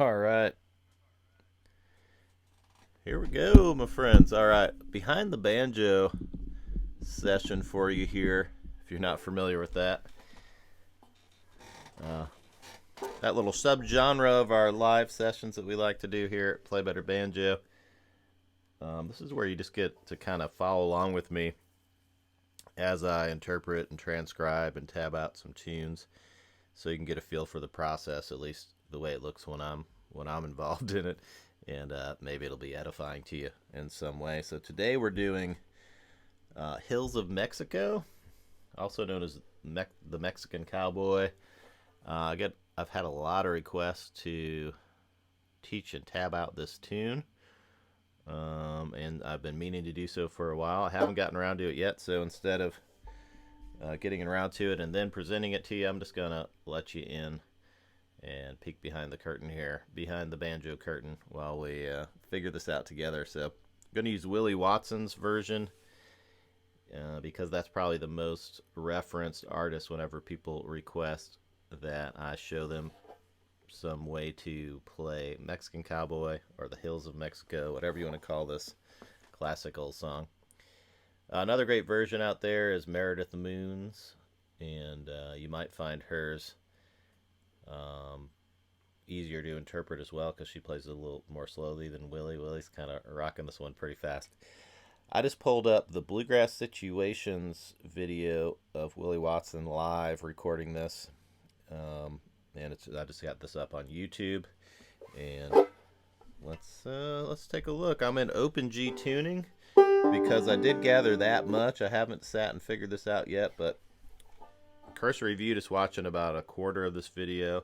All right. Here we go, my friends. All right. Behind the banjo session for you here, if you're not familiar with that. Uh, that little subgenre of our live sessions that we like to do here at Play Better Banjo. This is where you just get to kind of follow along with me as I interpret and transcribe and tab out some tunes, so you can get a feel for the process, at least the way it looks when I'm involved in it, and maybe it'll be edifying to you in some way. So today we're doing Hills of Mexico, also known as the Mexican Cowboy. I've had a lot of requests to teach and tab out this tune, and I've been meaning to do so for a while. I haven't gotten around to it yet, so instead of getting around to it and then presenting it to you, I'm just gonna let you in and peek behind the curtain here, behind the banjo curtain, while we figure this out together. So I'm going to use Willie Watson's version because that's probably the most referenced artist whenever people request that I show them some way to play Mexican Cowboy or the Hills of Mexico, whatever you want to call this classical song. Another great version out there is Meredith Moon's, and you might find hers easier to interpret as well because she plays a little more slowly than Willie. Willie's kind of rocking this one pretty fast. I just pulled up the Bluegrass Situations video of Willie Watson live recording this, and I just got this up on YouTube, and let's take a look. I'm in open G tuning because I did gather that much. I haven't sat and figured this out yet, but cursory view, just watching about a quarter of this video,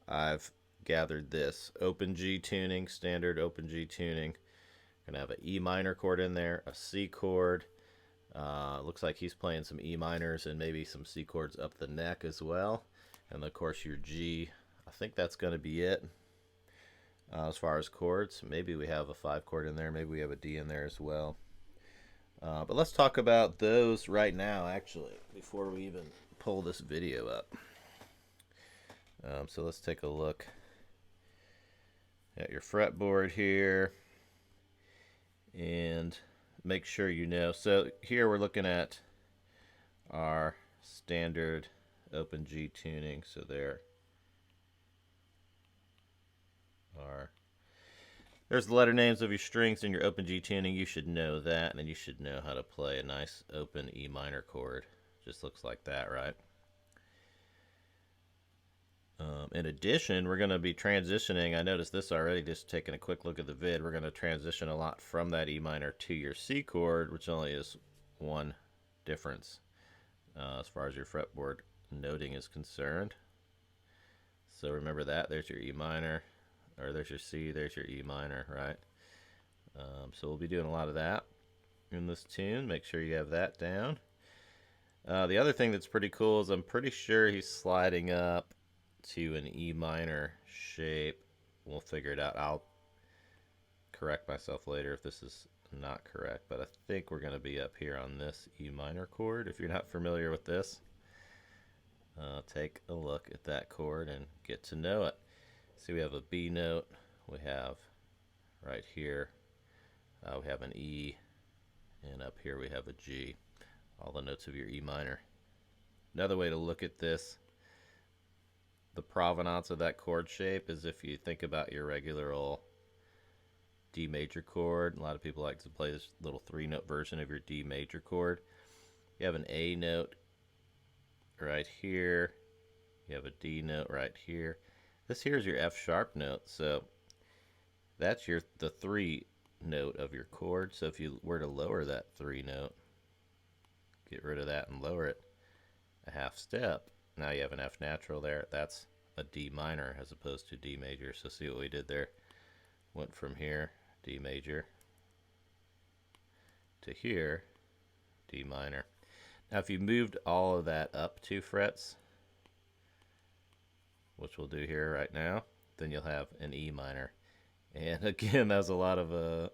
I've gathered this open G tuning, standard open G tuning. Gonna have an E minor chord in there, a C chord. Looks like he's playing some E minors and maybe some C chords up the neck as well. And of course your G. I think that's gonna be it as far as chords. Maybe we have a 5 chord in there. Maybe we have a D in there as well. But let's talk about those right now, actually, before we even pull this video up. So let's take a look at your fretboard here and make sure you know. So here we're looking at our standard open G tuning. So there's the letter names of your strings in your open G tuning. You should know that, and then you should know how to play a nice open E minor chord. Just looks like that, right? In addition, we're going to be transitioning. I noticed this already, just taking a quick look at the vid. We're going to transition a lot from that E minor to your C chord, which only is one difference as far as your fretboard noting is concerned. So remember that. There's your E minor, or there's your C, there's your E minor, right? So we'll be doing a lot of that in this tune. Make sure you have that down. The other thing that's pretty cool is I'm pretty sure he's sliding up to an E minor shape. We'll figure it out. I'll correct myself later if this is not correct, but I think we're going to be up here on this E minor chord. If you're not familiar with this, take a look at that chord and get to know it. See, we have a B note. We have right here, we have an E, and up here we have a G. All the notes of your E minor. Another way to look at this, the provenance of that chord shape, is if you think about your regular old D major chord. A lot of people like to play this little 3-note version of your D major chord. You have an A note right here. You have a D note right here. This here is your F sharp note, so that's the 3 note of your chord. So if you were to lower that 3 note, get rid of that and lower it a half step, now you have an F natural there. That's a D minor as opposed to D major. So see what we did there? Went from here, D major, to here, D minor. Now if you moved all of that up 2 frets, which we'll do here right now, then you'll have an E minor. And again, there's a lot of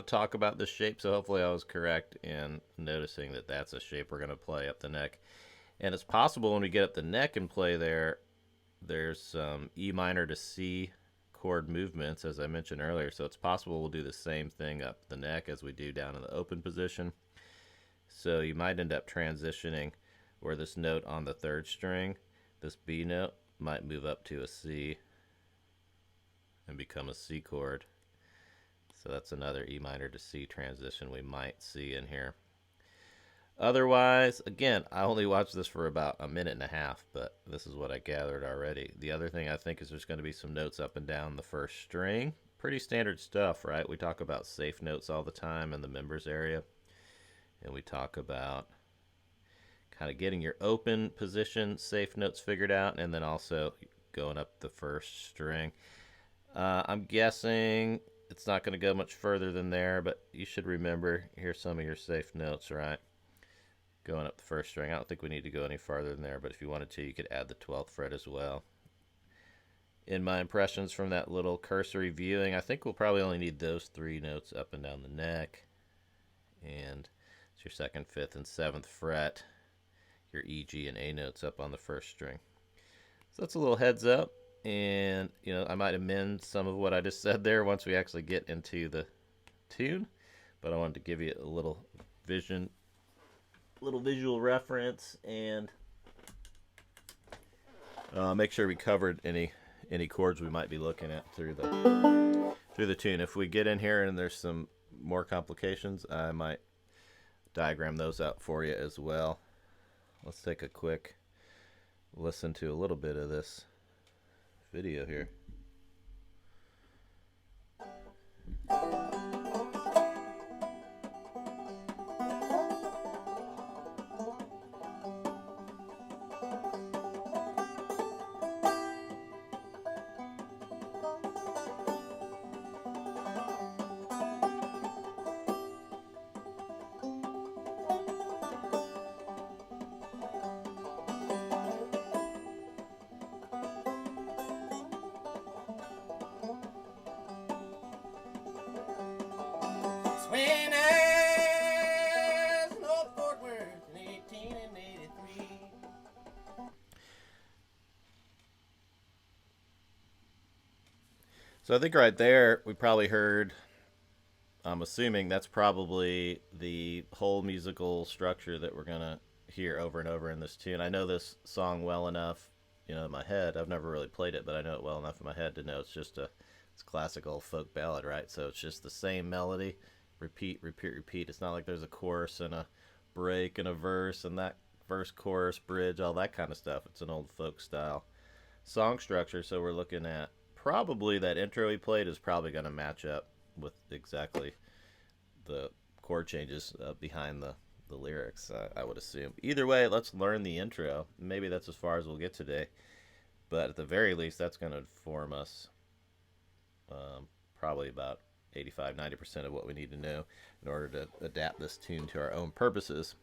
talk about this shape, so hopefully I was correct in noticing that that's a shape we're going to play up the neck. And it's possible when we get up the neck and play there, there's some E minor to C chord movements, as I mentioned earlier, so it's possible we'll do the same thing up the neck as we do down in the open position. So you might end up transitioning where this note on the third string, this B note, might move up to a C and become a C chord. So that's another E minor to C transition we might see in here. Otherwise, again, I only watched this for about a minute and a half, but this is what I gathered already. The other thing I think is there's going to be some notes up and down the first string. Pretty standard stuff, right? We talk about safe notes all the time in the members area. And we talk about kind of getting your open position safe notes figured out, and then also going up the first string. I'm guessing it's not going to go much further than there, but you should remember, here's some of your safe notes, right? Going up the first string. I don't think we need to go any farther than there, but if you wanted to, you could add the 12th fret as well. In my impressions from that little cursory viewing, I think we'll probably only need those 3 notes up and down the neck. And it's your 2nd, 5th, and 7th fret, your E, G, and A notes up on the first string. So that's a little heads up. And, you know, I might amend some of what I just said there once we actually get into the tune. But I wanted to give you a little visual reference, and make sure we covered any chords we might be looking at through the tune. If we get in here and there's some more complications, I might diagram those out for you as well. Let's take a quick listen to a little bit of this video here. When I was North Fort Worth in 1883. So I think right there we probably heard, I'm assuming that's probably the whole musical structure that we're going to hear over and over in this tune. I know this song well enough, you know, in my head. I've never really played it, but I know it well enough in my head to know it's classical folk ballad, right? So it's just the same melody, repeat, repeat, repeat. It's not like there's a chorus and a break and a verse and that verse, chorus, bridge, all that kind of stuff. It's an old folk style song structure. So we're looking at probably that intro he played is probably going to match up with exactly the chord changes behind the lyrics, I would assume. Either way, let's learn the intro. Maybe that's as far as we'll get today, but at the very least, that's going to inform us probably about 85-90% of what we need to know in order to adapt this tune to our own purposes.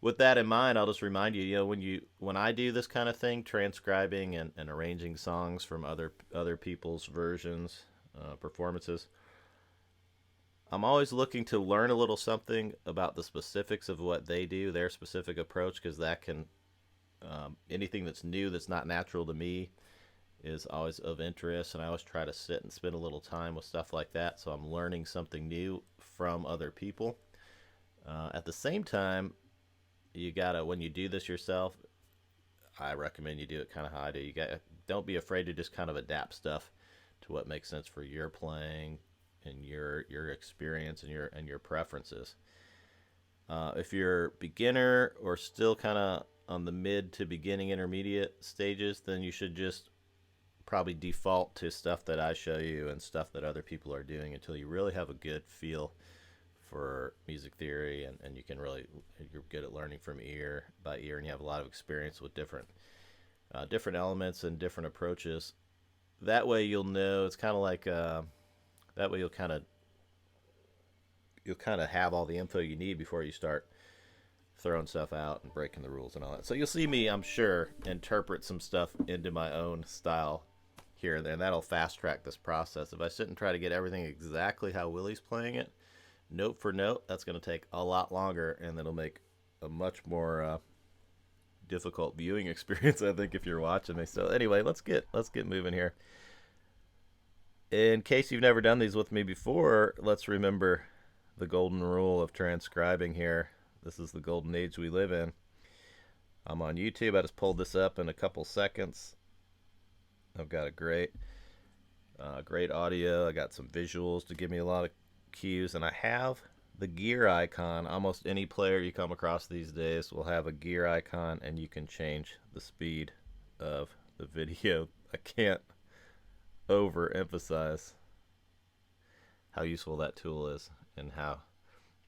With that in mind, I'll just remind you, when I do this kind of thing, transcribing and arranging songs from other people's versions, performances, I'm always looking to learn a little something about the specifics of what they do, their specific approach, because that can, anything that's new, that's not natural to me, is always of interest, and I always try to sit and spend a little time with stuff like that, so I'm learning something new from other people. At the same time, when you do this yourself, I recommend you do it kind of how I do. Don't be afraid to just kind of adapt stuff to what makes sense for your playing and your experience and your preferences. If you're beginner or still kind of on the mid to beginning intermediate stages, then you should just probably default to stuff that I show you and stuff that other people are doing until you really have a good feel for music theory, and you're good at learning from ear by ear, and you have a lot of experience with different elements and different approaches. That way you'll know. It's kind of like that way you'll kind of have all the info you need before you start throwing stuff out and breaking the rules and all that. So you'll see me, I'm sure, interpret some stuff into my own style here and there, and that'll fast track this process. If I sit and try to get everything exactly how Willie's playing it, note for note, that's going to take a lot longer, and it'll make a much more difficult viewing experience, I think, if you're watching me. So anyway, let's get moving here. In case you've never done these with me before, let's remember the golden rule of transcribing here. This is the golden age we live in. I'm on YouTube. I just pulled this up in a couple seconds. I've got a great audio. I got some visuals to give me a lot of cues, and I have the gear icon. Almost any player you come across these days will have a gear icon, and you can change the speed of the video. I can't overemphasize how useful that tool is, and how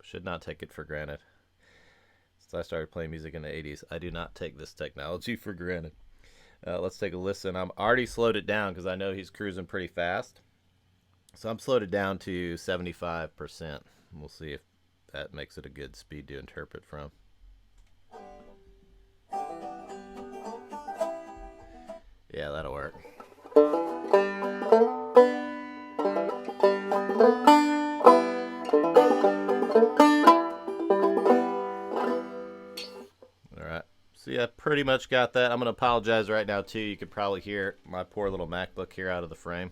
should not take it for granted. Since I started playing music in the 80s, I do not take this technology for granted. Let's take a listen. I'm already slowed it down because I know he's cruising pretty fast. So I'm slowed it down to 75%. We'll see if that makes it a good speed to interpret from. Yeah, that'll work. Alright, so yeah, pretty much got that. I'm going to apologize right now too. You could probably hear my poor little MacBook here out of the frame.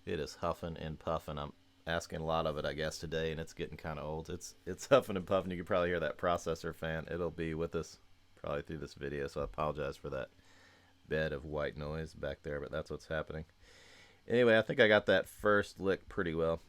It is huffing and puffing. I'm asking a lot of it, I guess, today, and it's getting kind of old. It's huffing and puffing. You can probably hear that processor fan. It'll be with us probably through this video, so I apologize for that bed of white noise back there, but that's what's happening. Anyway, I think I got that first lick pretty well.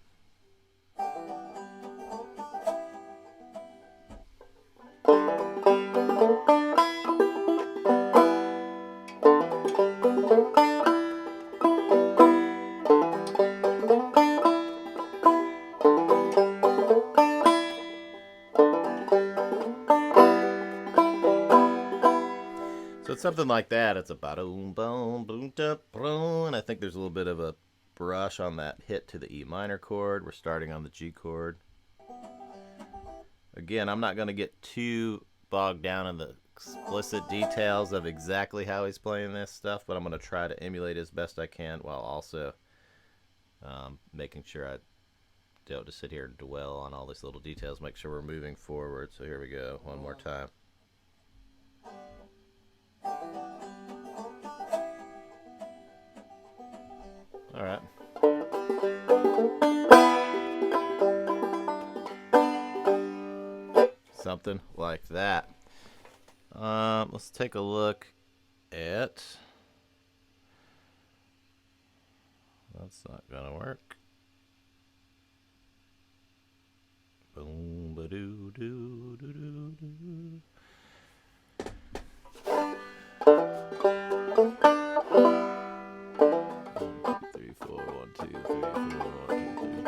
So it's something like that. It's a ba-doom, boom, boom, da, boom, and I think there's a little bit of a brush on that hit to the E minor chord. We're starting on the G chord. Again, I'm not going to get too bogged down in the explicit details of exactly how he's playing this stuff, but I'm going to try to emulate as best I can while also making sure I don't just sit here and dwell on all these little details. Make sure we're moving forward. So here we go, one more time. All right. Something like that. Let's take a look at... That's not gonna work. Boom, ba-doo, doo, doo, doo, doo. 3, 4, 1, 2, 3, 4, 1, 2, 3.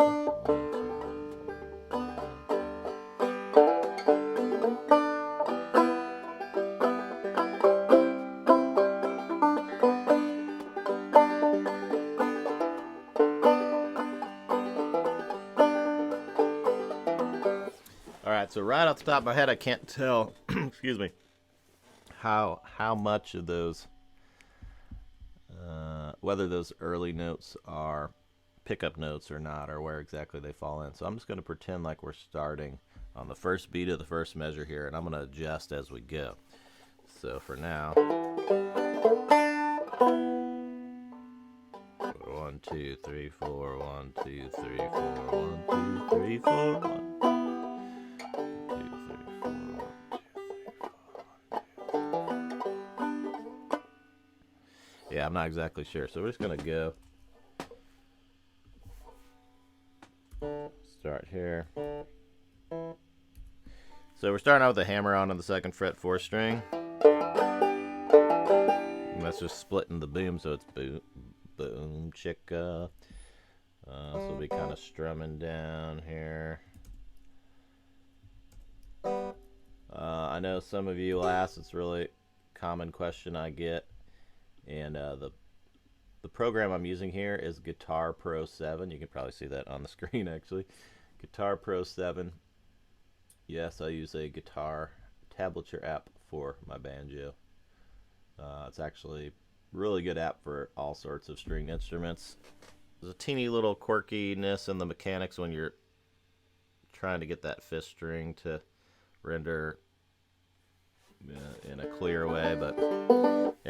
All right, so right off the top of my head, I can't tell, excuse me, how much of those, whether those early notes are pickup notes or not, or where exactly they fall in. So I'm just going to pretend like we're starting on the first beat of the first measure here, and I'm going to adjust as we go. So for now, 1, 2, 3, 4, 1, 2, 3, 4, 1, 2, 3, 4, 1. Yeah, I'm not exactly sure. So we're just going to go. Start here. So we're starting out with a hammer on the 2nd fret 4th string. And that's just splitting the boom, so it's boom, boom, chicka. So we'll be kind of strumming down here. I know some of you will ask, it's a really common question I get. And the program I'm using here is Guitar Pro 7. You can probably see that on the screen, actually. Guitar Pro 7. Yes, I use a guitar tablature app for my banjo. It's actually a really good app for all sorts of stringed instruments. There's a teeny little quirkiness in the mechanics when you're trying to get that 5th string to render in a clear way, but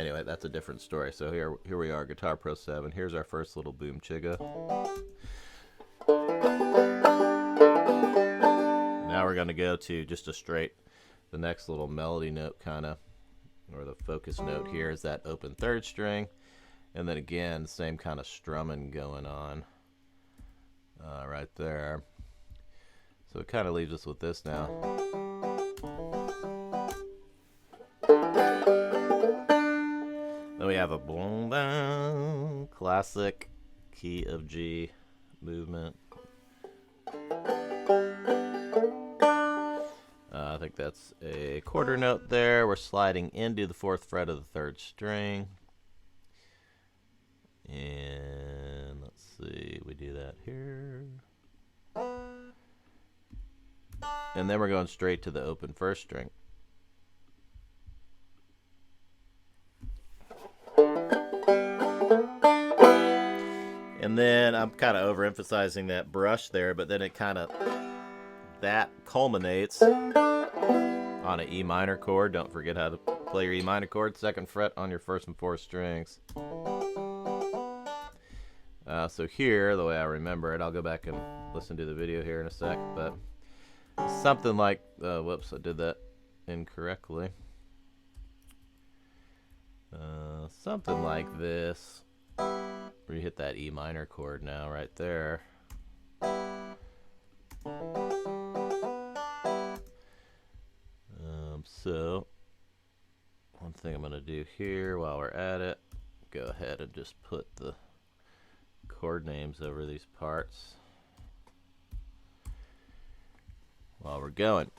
Anyway, that's a different story. So here we are, Guitar Pro 7. Here's our first little boom chigga. Now we're going to go to just a straight, the next little melody note kind of, or the focus note here is that open third string. And then again, same kind of strumming going on right there. So it kind of leaves us with this now. Then we have a boom bang, classic key of G movement. I think that's a quarter note there. We're sliding into the 4th fret of the 3rd string. And let's see, we do that here. And then we're going straight to the open 1st string. And then I'm kind of overemphasizing that brush there, but then it kind of, that culminates on an E minor chord. Don't forget how to play your E minor chord, 2nd fret on your 1st and 4th strings. So here, the way I remember it, I'll go back and listen to the video here in a sec, but something like, whoops, I did that incorrectly. Something like this, where you hit that E minor chord now right there. So one thing I'm going to do here while we're at it, go ahead and just put the chord names over these parts while we're going.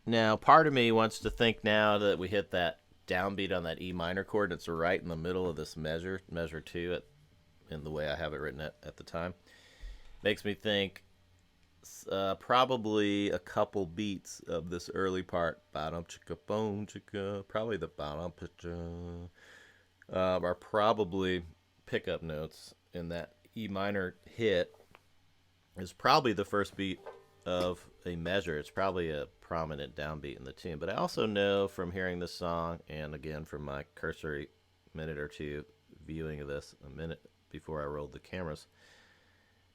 Now, part of me wants to think now that we hit that downbeat on that E minor chord, it's right in the middle of this measure 2, in the way I have it written at the time. Makes me think probably a couple beats of this early part, bottom chicka bone chicka, probably the bottom chicka, are probably pickup notes, and that E minor hit is probably the first beat of a measure. It's probably a prominent downbeat in the tune. But I also know from hearing this song, and again from my cursory minute or two viewing of this a minute before I rolled the cameras,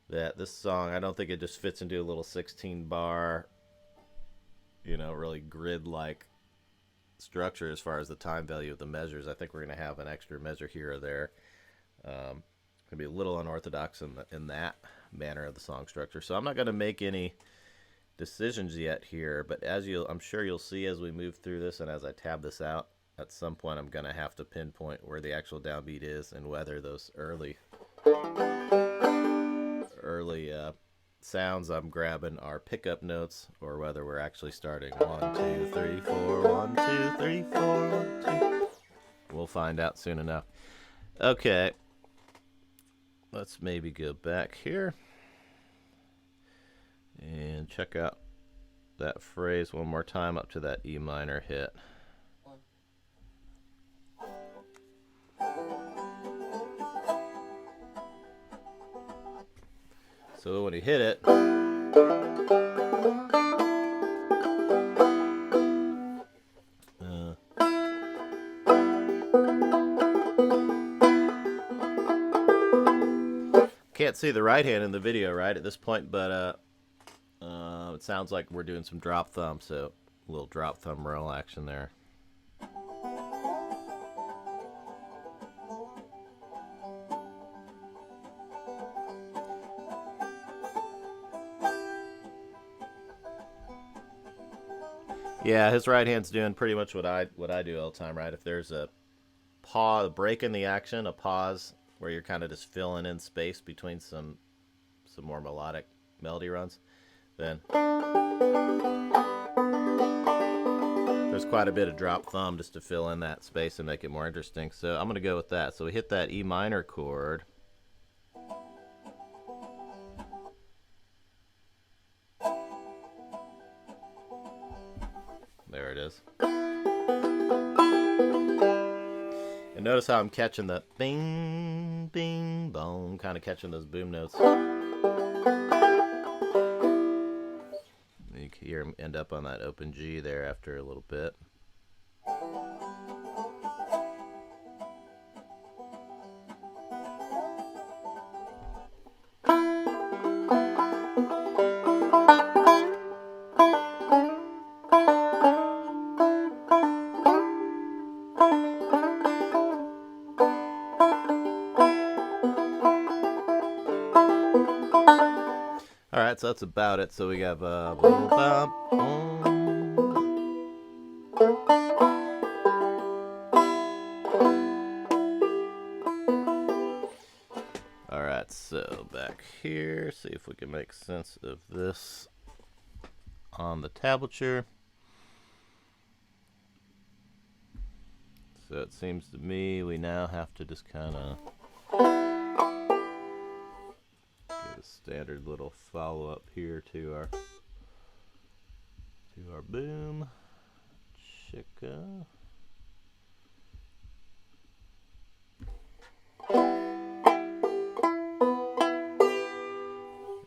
that this song, I don't think it just fits into a little 16 bar, really grid-like structure as far as the time value of the measures. I think we're going to have an extra measure here or there. Going to be a little unorthodox in that manner of the song structure. So I'm not going to make any decisions yet here, but I'm sure you'll see as we move through this and as I tab this out, at some point I'm going to have to pinpoint where the actual downbeat is and whether those early sounds I'm grabbing are pickup notes or whether we're actually starting 1, 2, 3, 4, 1, 2, 3, 4, 1, 2. We'll find out soon enough. Okay, let's maybe go back here and check out that phrase one more time up to that E minor hit. So when you hit it, can't see the right hand in the video right at this point, but it sounds like we're doing some drop thumb, so a little drop thumb roll action there. Yeah, his right hand's doing pretty much what I do all the time, right? If there's a pause, a break in the action, a pause where you're kind of just filling in space between some more melodic melody runs, then there's quite a bit of drop thumb just to fill in that space and make it more interesting. So I'm going to go with that. So we hit that E minor chord. There it is. And notice how I'm catching the bing, bing, boom, kind of catching those boom notes. You hear him end up on that open G there after a little bit. so that's about it. So we have boom, bum, boom. Alright, so back here, see if we can make sense of this on the tablature. So it seems to me we now have to just kind of give a standard little follow-up here to our boom chicka.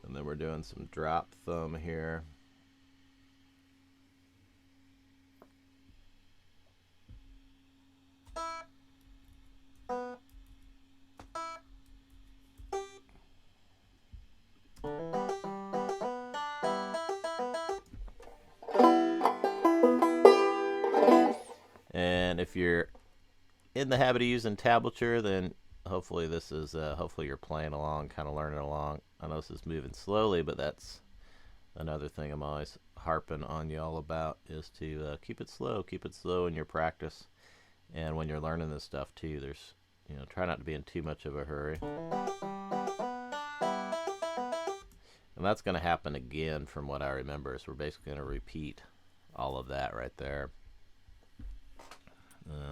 And then we're doing some drop thumb here. And if you're in the habit of using tablature, then hopefully this is hopefully you're playing along, kind of learning along. I know this is moving slowly, but that's another thing I'm always harping on y'all about, is to keep it slow in your practice. And when you're learning this stuff too, there's, try not to be in too much of a hurry. And that's going to happen again from what I remember, so we're basically going to repeat all of that right there.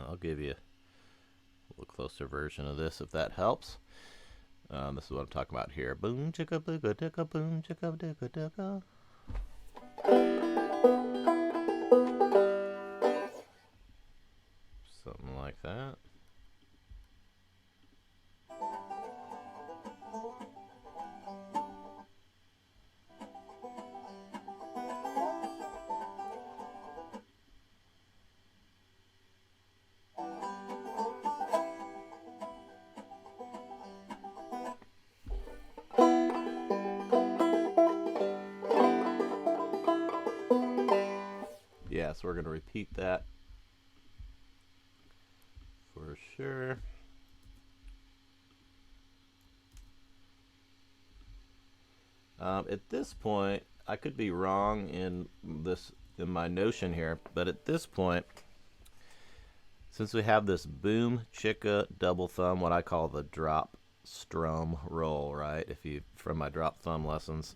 I'll give you a little closer version of this if that helps. This is what I'm talking about here. Boom chicka booga dicka, boom chicka dicka dicka. Something like that. Yeah, so we're going to repeat that for sure. At this point, I could be wrong in my notion here, but at this point, since we have this boom chicka double thumb, what I call the drop strum roll, right? From my drop thumb lessons,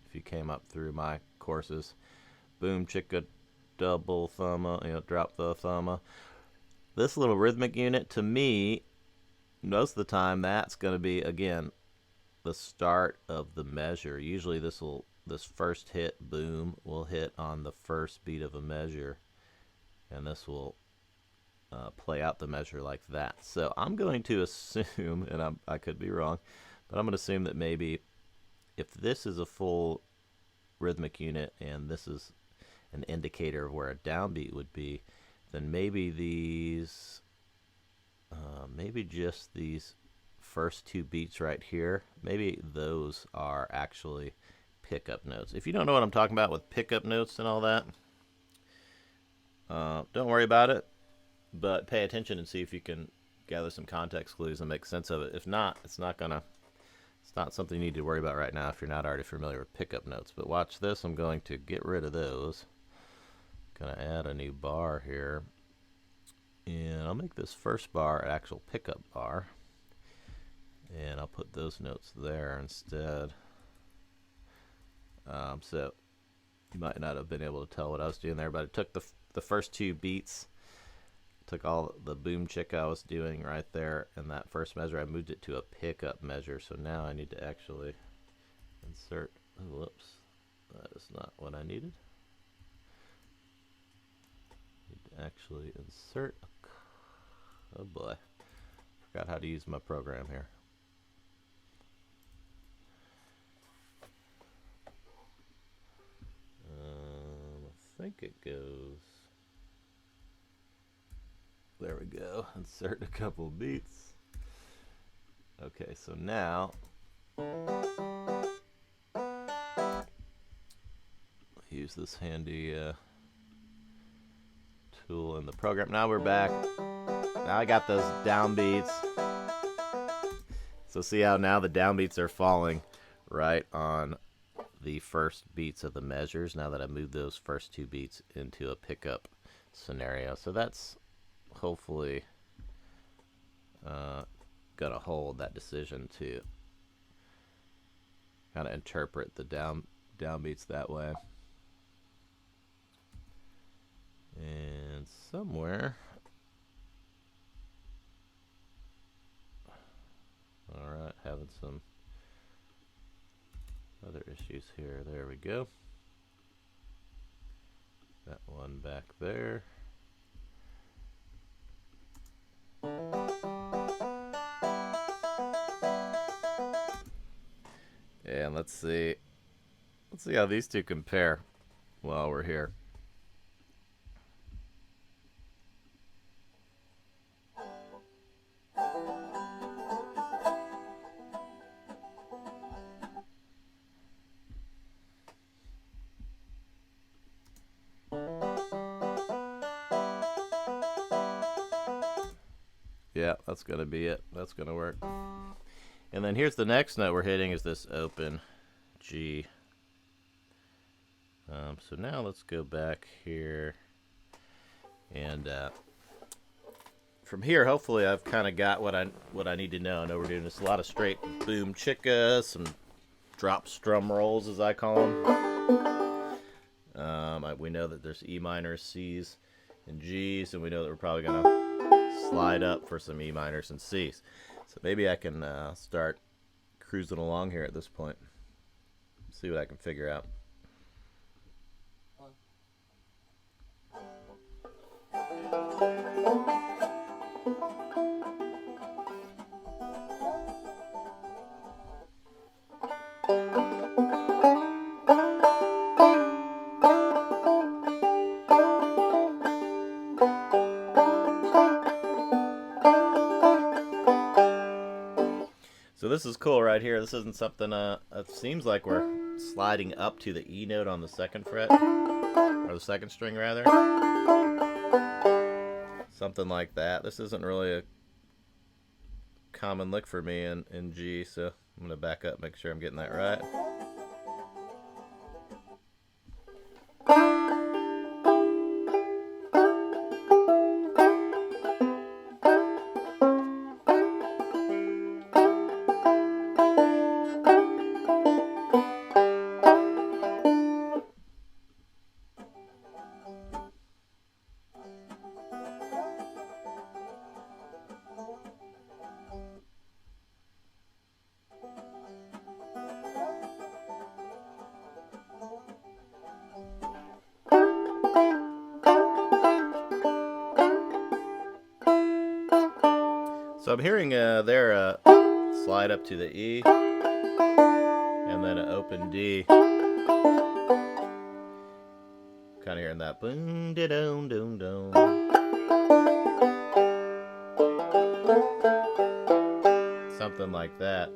if you came up through my courses, boom chicka double thumb, drop the thumb. This little rhythmic unit, to me, most of the time, that's going to be, again, the start of the measure. Usually this first hit, boom, will hit on the first beat of a measure, and this will play out the measure like that. So I'm going to assume, and I could be wrong, but I'm going to assume that maybe if this is a full rhythmic unit and this is an indicator of where a downbeat would be, then maybe these, maybe just these first two beats right here, maybe those are actually pickup notes. If you don't know what I'm talking about with pickup notes and all that, don't worry about it, but pay attention and see if you can gather some context clues and make sense of it. If not, it's not something you need to worry about right now if you're not already familiar with pickup notes. But watch this. I'm going to get rid of those. Going to add a new bar here, and I'll make this first bar an actual pickup bar, and I'll put those notes there instead. So you might not have been able to tell what I was doing there, but I took the first two beats, took all the boom chick I was doing right there in that first measure, I moved it to a pickup measure. So now I need to actually insert, whoops, that is not what I needed. Actually insert oh boy, forgot how to use my program here. I think it goes, there we go, insert a couple beats. Okay, so now use this handy tool in the program. Now we're back. Now I got those downbeats. So see how now the downbeats are falling right on the first beats of the measures now that I moved those first 2 beats into a pickup scenario. So that's hopefully gonna hold that decision to kind of interpret the downbeats that way. And somewhere, all right, having some other issues here. There we go. That one back there. And let's see how these two compare while we're here. Yeah, that's going to be it. That's going to work. And then here's the next note we're hitting is this open G. So now let's go back here. And from here, hopefully I've kind of got what I need to know. I know we're doing this a lot of straight boom chicka, some drop strum rolls as I call them. We know that there's E minors, C's, and G's, and we know that we're probably going to slide up for some E minors and C's. So maybe I can start cruising along here at this point. See what I can figure out. So this is cool right here. This isn't something, it seems like we're sliding up to the E note on the 2nd fret, or the 2nd string rather. Something like that. This isn't really a common lick for me in G, so I'm going to back up, make sure I'm getting that right. So I'm hearing there slide up to the E, and then an open D. Kind of hearing that boom da dum dum dum. Something like that.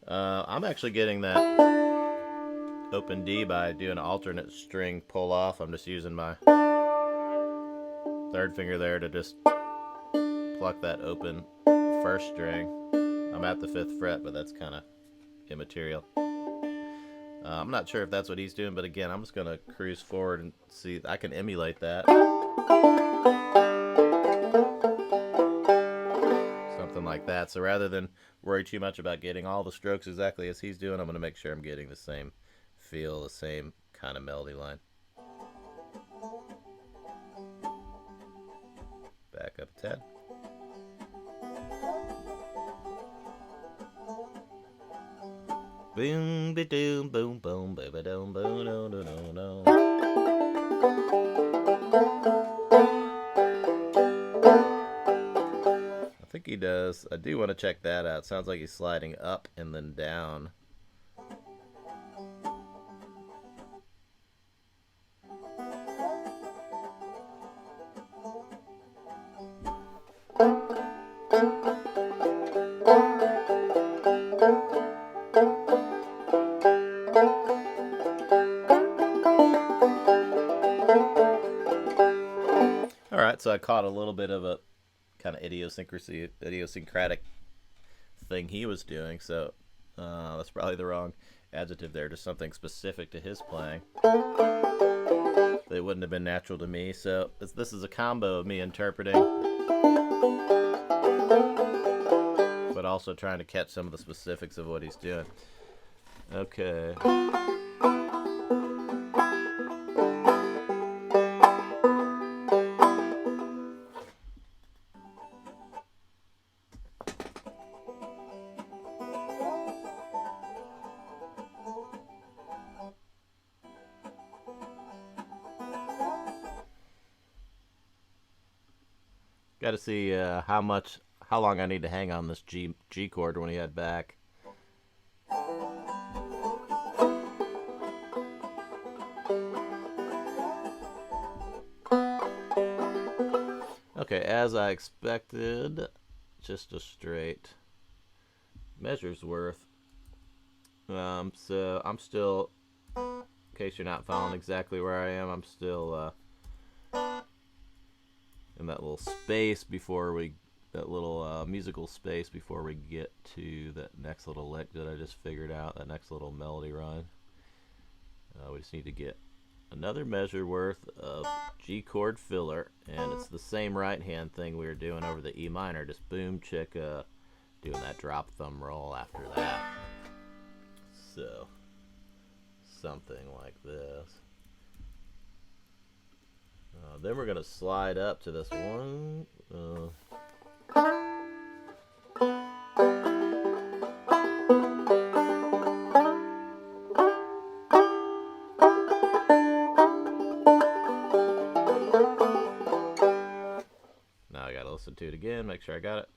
I'm actually getting that open D by doing an alternate string pull off. I'm just using my 3rd finger there to just pluck that open 1st string. I'm at the 5th fret, but that's kind of immaterial. I'm not sure if that's what he's doing, but again, I'm just going to cruise forward and see. I can emulate that. Something like that. So rather than worry too much about getting all the strokes exactly as he's doing, I'm going to make sure I'm getting the same feel, the same kind of melody line. Back up a tad. Boom, ba doom, boom, boom, ba doom, boom, no, no, no, no. I think he does. I do want to check that out. Sounds like he's sliding up and then down. Alright, so I caught a little bit of a kind of idiosyncratic thing he was doing, so that's probably the wrong adjective there, just something specific to his playing. They wouldn't have been natural to me, so this is a combo of me interpreting, but also trying to catch some of the specifics of what he's doing. Okay. Got to see how long I need to hang on this G chord when we head back. Okay, as I expected, just a straight measure's worth. So I'm still, in case you're not following exactly where I am, I'm still in that little space before that little musical space before we get to that next little lick that I just figured out, that next little melody run. We just need to get another measure worth of G chord filler, and it's the same right hand thing we were doing over the E minor, just boom chicka, doing that drop thumb roll after that. So something like this. Then we're going to slide up to this one. Now I got to listen to it again, make sure I got it.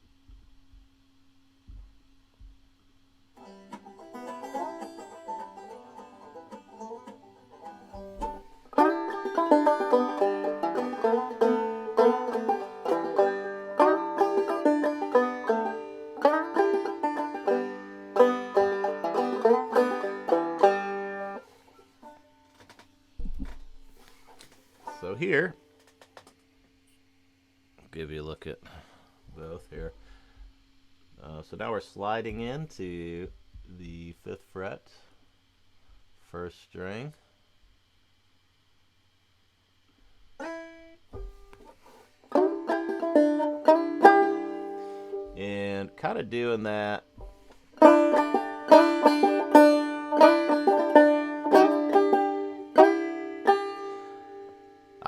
So here, I'll give you a look at both here. So now we're sliding into the 5th fret, 1st string. And kind of doing that.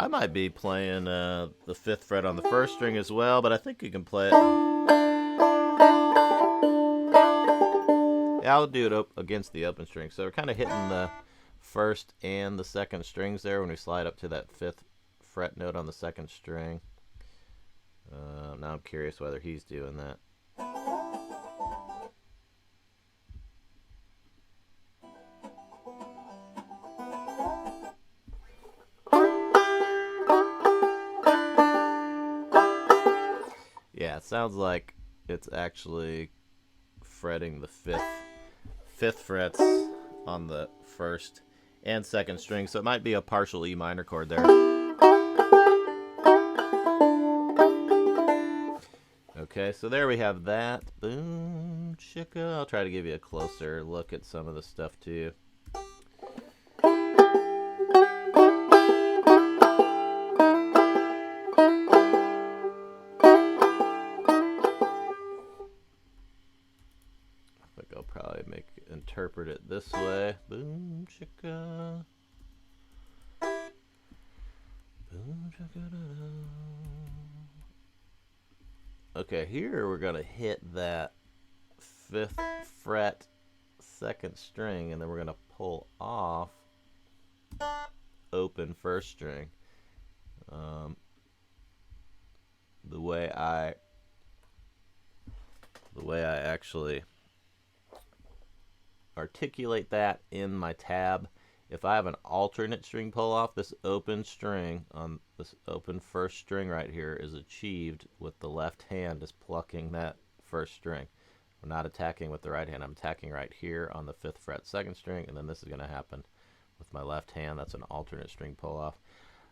I might be playing the 5th fret on the 1st string as well, but I think you can play it. Yeah, I'll do it against the open string. So we're kind of hitting the 1st and the 2nd strings there when we slide up to that 5th fret note on the 2nd string. Now I'm curious whether he's doing that. Yeah, it sounds like it's actually fretting the 5th frets on the 1st and 2nd string, so it might be a partial E minor chord there. Okay, so there we have that. Boom, chicka. I'll try to give you a closer look at some of the stuff too. I'll probably interpret it this way. Boom chicka. Boom chicka. Okay, here we're gonna hit that 5th fret 2nd string, and then we're gonna pull off open 1st string. The way I actually articulate that in my tab, if I have an alternate string pull off, this open string on this open 1st string right here is achieved with the left hand just plucking that 1st string. We're not attacking with the right hand. I'm attacking right here on the 5th fret 2nd string, and then this is going to happen with my left hand. That's an alternate string pull off.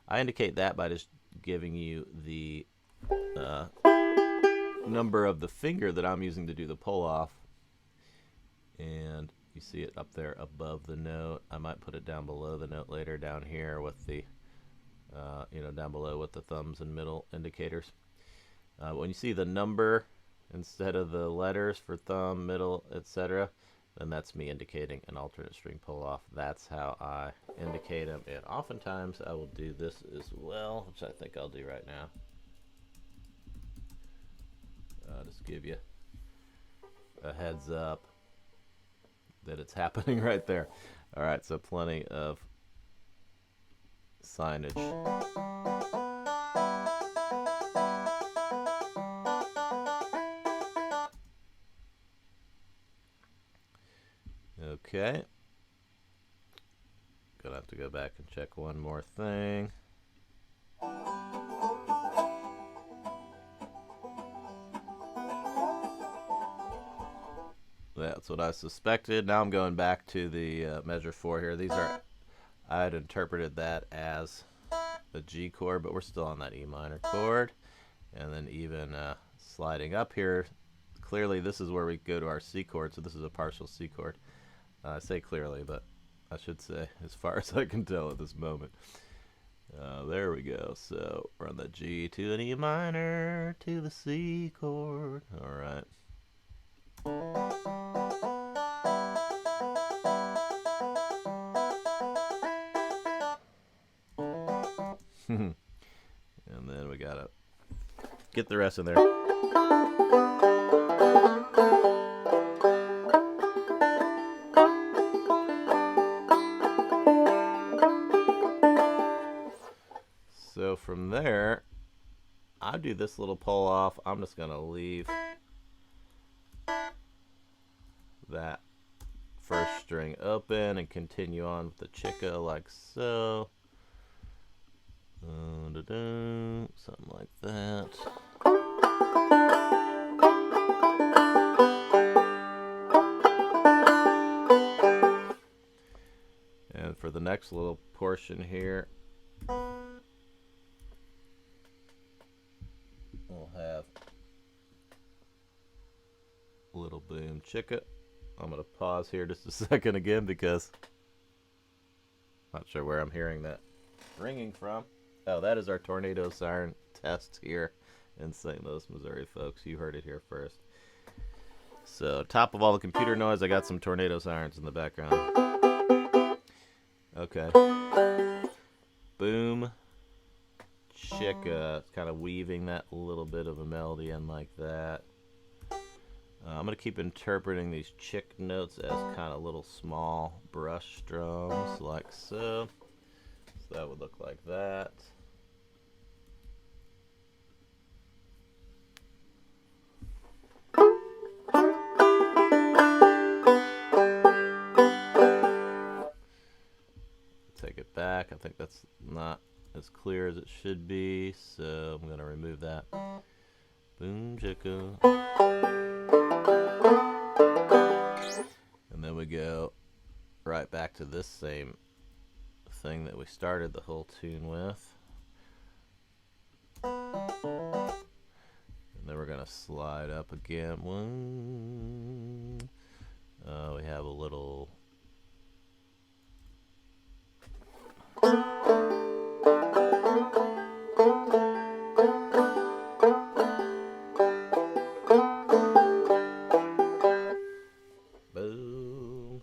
I indicate that by just giving you the number of the finger that I'm using to do the pull off And you see it up there above the note. I might put it down below the note later, down here with the, down below with the thumbs and middle indicators. When you see the number instead of the letters for thumb, middle, etc., then that's me indicating an alternate string pull off. That's how I indicate them. And oftentimes I will do this as well, which I think I'll do right now. I'll just give you a heads up that it's happening right there. All right, so plenty of signage. Okay. Gonna have to go back and check one more thing. That's what I suspected. Now I'm going back to the measure 4 here. These are, I had interpreted that as a G chord, but we're still on that E minor chord. And then even sliding up here, clearly this is where we go to our C chord, so this is a partial C chord. I say clearly, but I should say as far as I can tell at this moment. There we go. So we're on the G to an E minor to the C chord. All right. And then we gotta get the rest in there. So from there, I do this little pull off. I'm just gonna leave that first string open and continue on with the chica like so. Something like that. And for the next little portion here, we'll have a little boom chicka. I'm going to pause here just a second again because I'm not sure where I'm hearing that ringing from. Oh, that is our tornado siren test here in St. Louis, Missouri, folks. You heard it here first. So, top of all the computer noise, I got some tornado sirens in the background. Okay. Boom. Chicka. It's kind of weaving that little bit of a melody in like that. I'm going to keep interpreting these chick notes as kind of little small brush strums like so. So that would look like that. Take it back. I think that's not as clear as it should be, so I'm going to remove that. Boom, chicka. And then we go right back to this same thing that we started the whole tune with. And then we're going to slide up again. We have a little... Boom.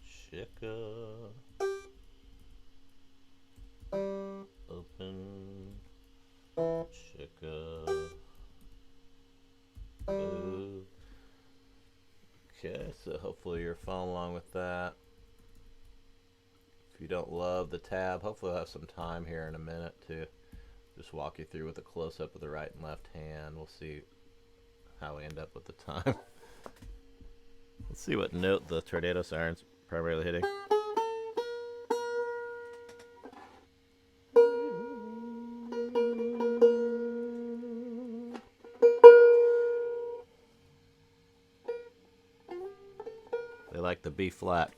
Chicka. Open. Chicka. Boom. Okay, so hopefully you're following along with that. If you don't love the tab, hopefully I'll have some time here in a minute to just walk you through with a close-up of the right and left hand. We'll see how we end up with the time. Let's see what note the tornado siren's primarily hitting. They like the B flat.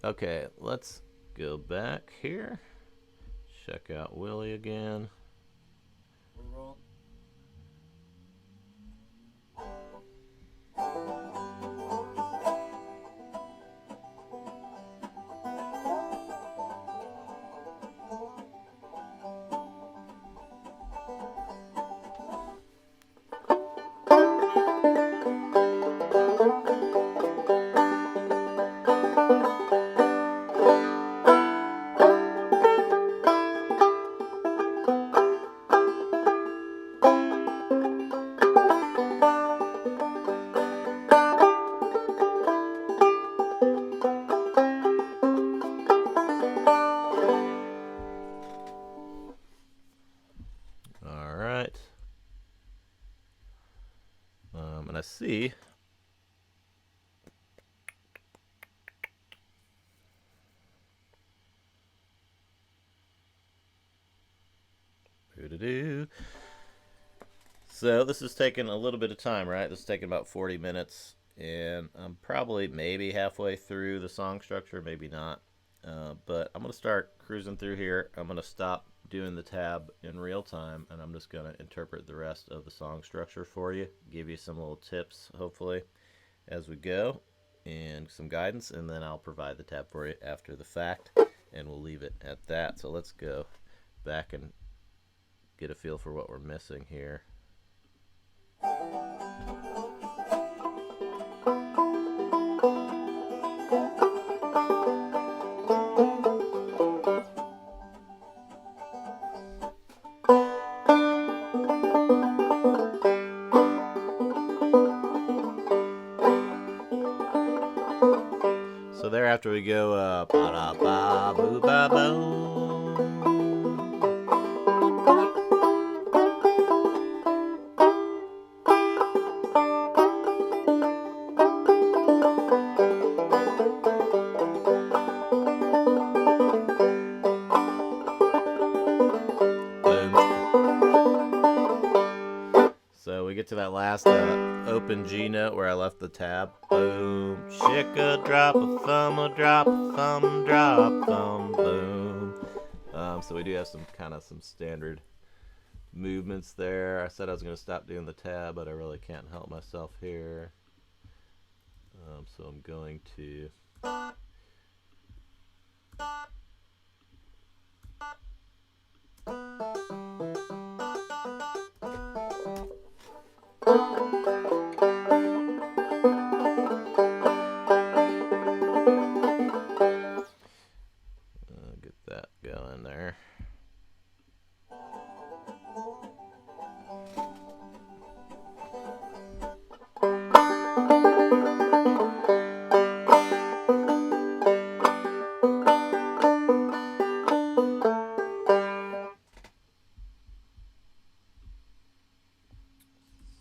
Okay, let's go back here. Check out Willie again. do. So this is taking a little bit of time, right? This is taking about 40 minutes, and I'm probably maybe halfway through the song structure, maybe not. But I'm going to start cruising through here. I'm going to stop doing the tab in real time, and I'm just going to interpret the rest of the song structure for you, give you some little tips, hopefully, as we go, and some guidance, and then I'll provide the tab for you after the fact, and we'll leave it at that. So let's go back and get a feel for what we're missing here. So thereafter we go ba-da-ba-boo-ba-boom. So we get to that last open G note where I left the tab. Boom, shake a drop, a thumb, drop, thumb, boom. So we do have some standard movements there. I said I was going to stop doing the tab, but I really can't help myself here. So I'm going to get that going there.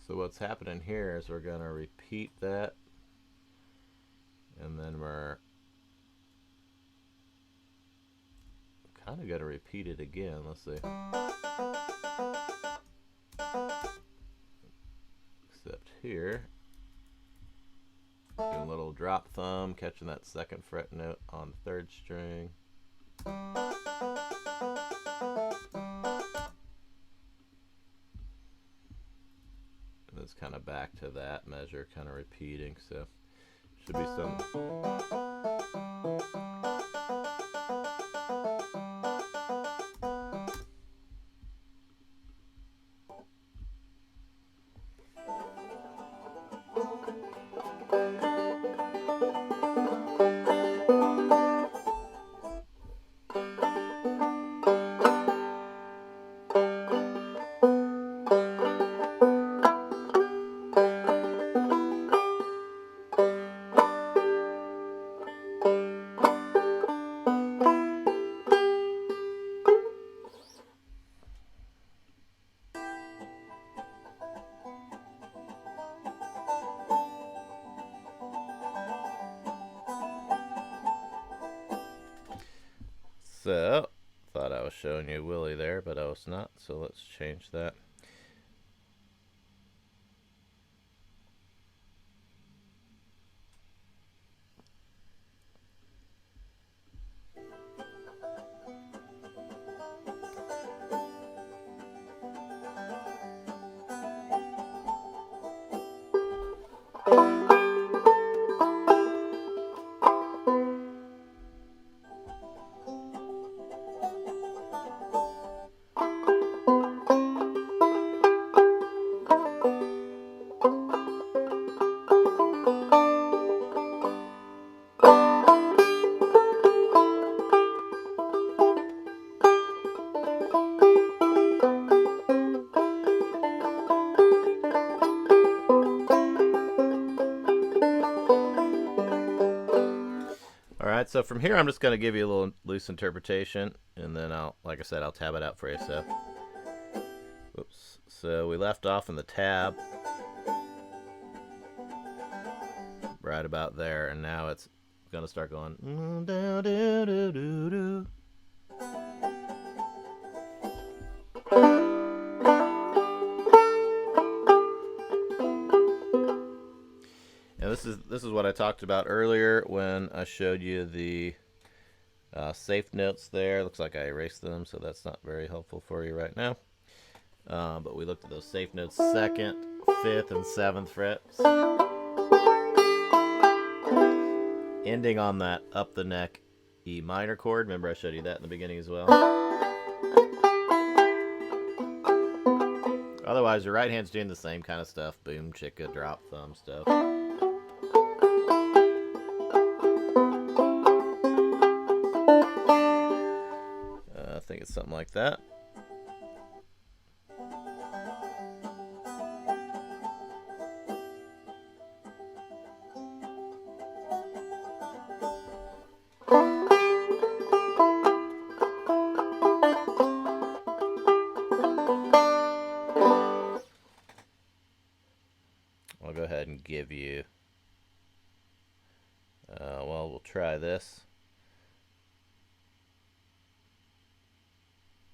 So what's happening here is we're going to repeat that, and then we're kind of going to repeat it again. Let's see. Except here, doing a little drop thumb, catching that second fret note on the third string. It's kind of back to that measure, kind of repeating, so should be some. So, thought I was showing you Willie there, but I was not, so let's change that. Alright, so from here I'm just going to give you a little loose interpretation, and then like I said, I'll tab it out for you. So, whoops. So we left off in the tab right about there, and now it's going to start going. this is what I talked about earlier when I showed you the safe notes there. Looks like I erased them, so that's not very helpful for you right now. But we looked at those safe notes, 2nd, 5th, and 7th frets. Ending on that up the neck E minor chord. Remember I showed you that in the beginning as well. Otherwise, your right hand's doing the same kind of stuff. Boom, chicka, drop, thumb stuff. I think it's something like that. I'll go ahead and give you, well, we'll try this.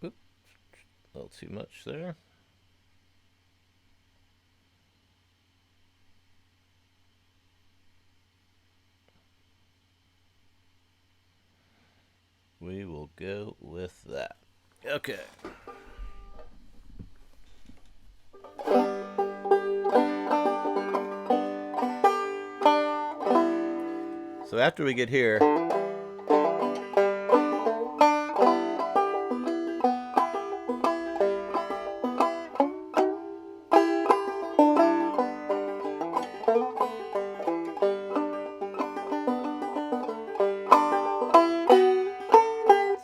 Oops, a little too much there. We will go with that. Okay. So after we get here,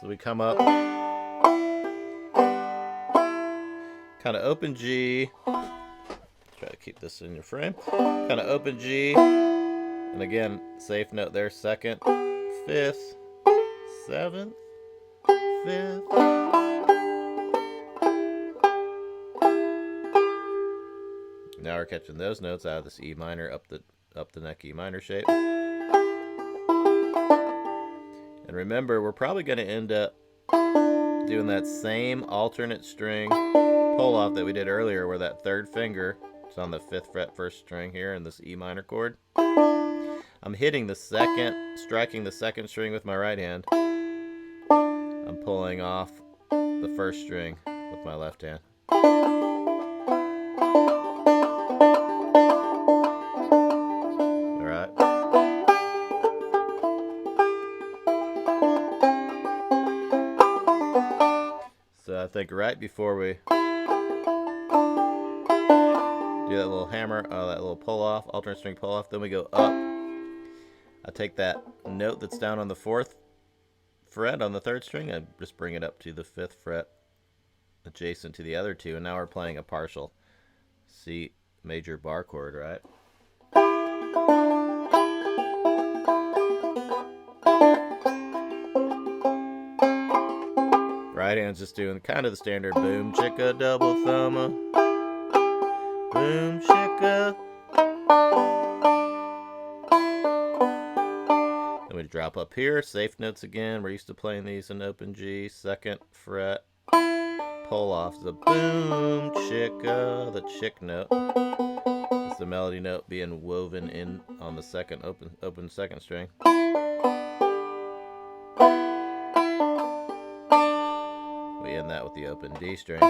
so we come up, kind of open G, try to keep this in your frame, kind of open G, and again, safe note there, 2nd, 5th, 7th, 5th. Now we're catching those notes out of this E minor up the neck E minor shape. And remember, we're probably going to end up doing that same alternate string pull off that we did earlier, where that 3rd finger is on the 5th fret 1st string here in this E minor chord. I'm hitting the 2nd, striking the 2nd string with my right hand. I'm pulling off the 1st string with my left hand. All right. So I think right before we do that little hammer, that little pull off, alternate string pull off, then we go up. I take that note that's down on the 4th fret on the 3rd string, I just bring it up to the 5th fret adjacent to the other two, and now we're playing a partial C major bar chord, right? Right hand's just doing kind of the standard boom chicka double thumma, boom chicka. Then we drop up here, safe notes again. We're used to playing these in open G, 2nd fret, pull off the boom chicka, the chick note. It's the melody note being woven in on the 2nd open 2nd string. We end that with the open D string.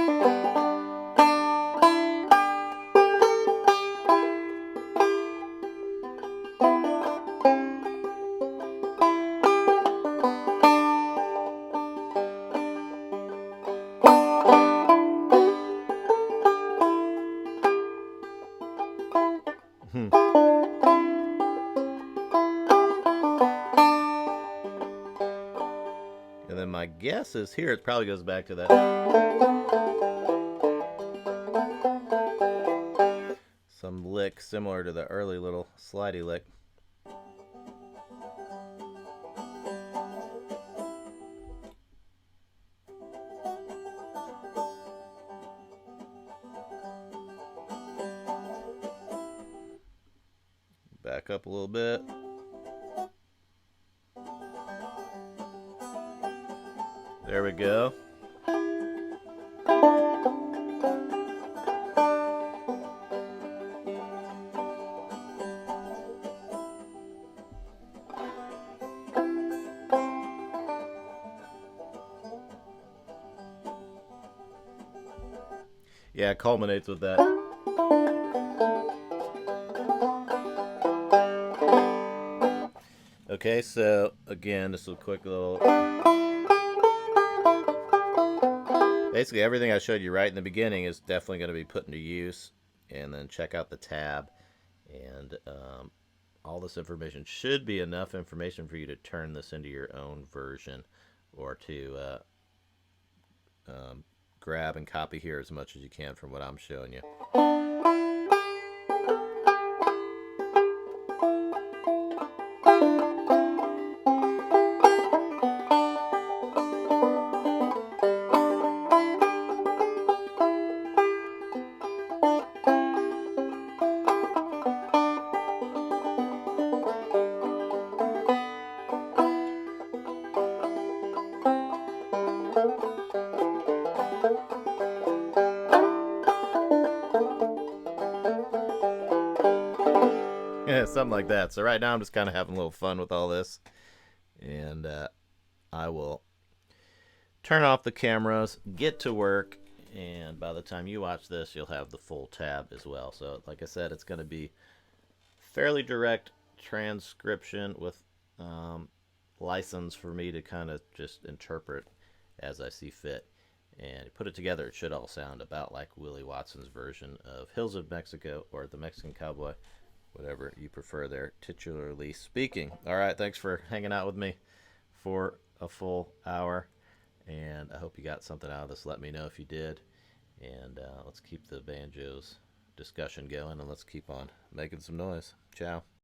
And then my guess is here it probably goes back to that some lick similar to the early little slidey lick. Back up a little bit. There we go. Yeah, it culminates with that. Okay, so again, just a quick little. Basically, everything I showed you right in the beginning is definitely going to be put into use. And then check out the tab. And all this information should be enough information for you to turn this into your own version, or to grab and copy here as much as you can from what I'm showing you. Yeah, something like that. So right now I'm just kind of having a little fun with all this. And I will turn off the cameras, get to work, and by the time you watch this, you'll have the full tab as well. So like I said, it's going to be fairly direct transcription with license for me to kind of just interpret as I see fit. And put it together, it should all sound about like Willie Watson's version of Hills of Mexico, or the Mexican Cowboy, whatever you prefer there, titularly speaking. All right, thanks for hanging out with me for a full hour, and I hope you got something out of this. Let me know if you did, and let's keep the banjos discussion going, and let's keep on making some noise. Ciao.